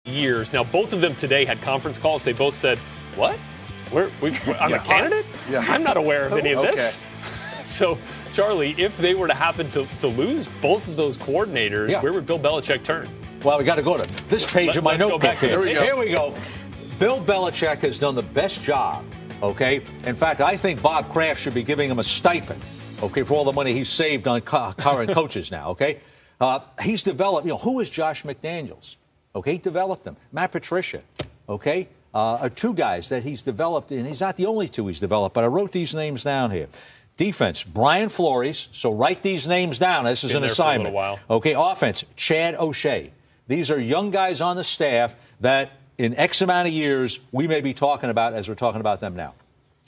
years. Now, both of them today had conference calls. They both said, what? I'm a candidate? Yeah. I'm not aware of any of this. So, Charlie, if they were to happen to lose both of those coordinators, where would Bill Belichick turn? Well, we got to go to this page of my notebook here. Here we go. Bill Belichick has done the best job, okay? In fact, I think Bob Kraft should be giving him a stipend, okay, for all the money he's saved on current coaches now, okay? He's developed, who is Josh McDaniels? Okay, he developed them. Matt Patricia, okay? Are two guys that he's developed, and he's not the only two he's developed, but I wrote these names down here. Defense, Brian Flores, so write these names down. This is an assignment. For a little while. Okay, offense, Chad O'Shea. These are young guys on the staff that in X amount of years we may be talking about as we're talking about them now.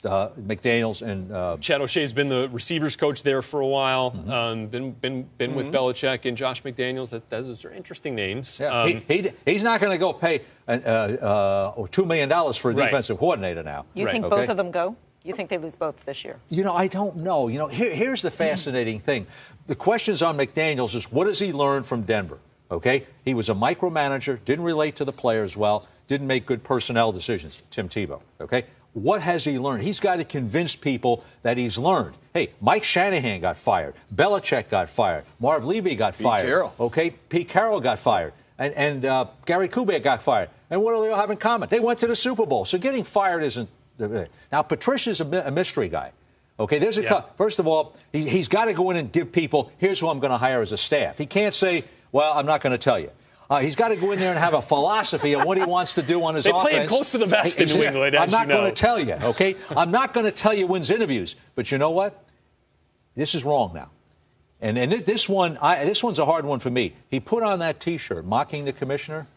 McDaniels and Chad O'Shea's been the receivers coach there for a while. Been with Belichick and Josh McDaniels. Those are interesting names. Yeah. He's not going to go pay $2 million for a defensive coordinator now. You think both of them go? You think they lose both this year? I don't know. Here's the fascinating thing. The questions on McDaniels is what does he learn from Denver? Okay, he was a micromanager, didn't relate to the players well, didn't make good personnel decisions. Tim Tebow. Okay. What has he learned? He's got to convince people that he's learned. Hey, Mike Shanahan got fired. Belichick got fired. Marv Levy got fired. Pete Carroll. Okay, Pete Carroll got fired. And Gary Kubiak got fired. And what do they all have in common? They went to the Super Bowl. So getting fired isn't... Now, Patricia's a mystery guy. Okay, there's first of all, he's got to go in and give people, here's who I'm going to hire as a staff. He can't say, well, I'm not going to tell you. He's got to go in there and have a philosophy of what he wants to do on his offense. They play it close to the vest in New England, I'm not going to tell you, okay? I'm not going to tell you when's interviews. But you know what? This is wrong now. And this one's a hard one for me. He put on that T-shirt mocking the commissioner.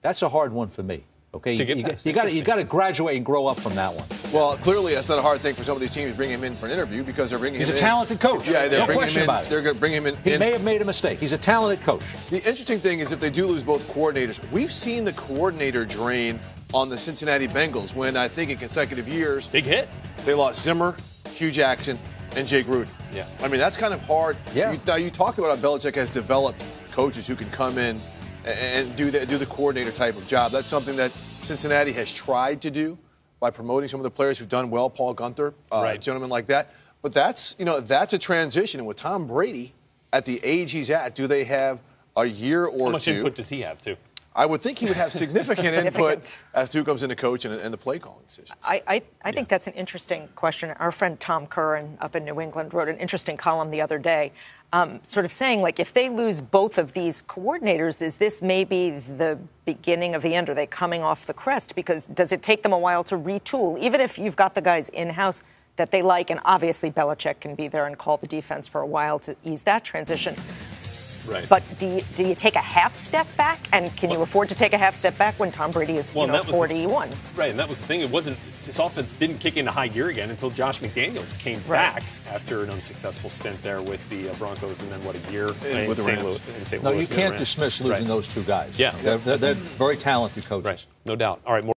That's a hard one for me. Okay, you got to graduate and grow up from that one. Well, clearly that's not a hard thing for some of these teams to bring him in for an interview because they're bringing him in. He's a talented coach. Yeah, no question about it. They're going to bring him in. He may have made a mistake. He's a talented coach. The interesting thing is if they do lose both coordinators, we've seen the coordinator drain on the Cincinnati Bengals when I think in consecutive years. Big hit. They lost Zimmer, Hugh Jackson, and Jay Gruden. Yeah. I mean, that's kind of hard. Yeah. You talked about how Belichick has developed coaches who can come in and do the coordinator type of job. That's something that Cincinnati has tried to do by promoting some of the players who've done well, Paul Gunther, gentlemen like that. But that's a transition. And with Tom Brady at the age he's at, do they have a year or two? How much input does he have, too? I would think he would have significant input as to who comes into coach and the play calling decisions. I think that's an interesting question. Our friend Tom Curran up in New England wrote an interesting column the other day, sort of saying, like, if they lose both of these coordinators, is this maybe the beginning of the end? Are they coming off the crest? Because does it take them a while to retool? Even if you've got the guys in-house that they like, and obviously Belichick can be there and call the defense for a while to ease that transition. Right. But do you take a half step back? And can you afford to take a half step back when Tom Brady is 41? Right, and that was the thing. This offense didn't kick into high gear again until Josh McDaniels came back after an unsuccessful stint there with the Broncos and then, a year in St. Louis. No, you can't dismiss losing those two guys. Yeah. They're very talented coaches. Right, no doubt. All right, more.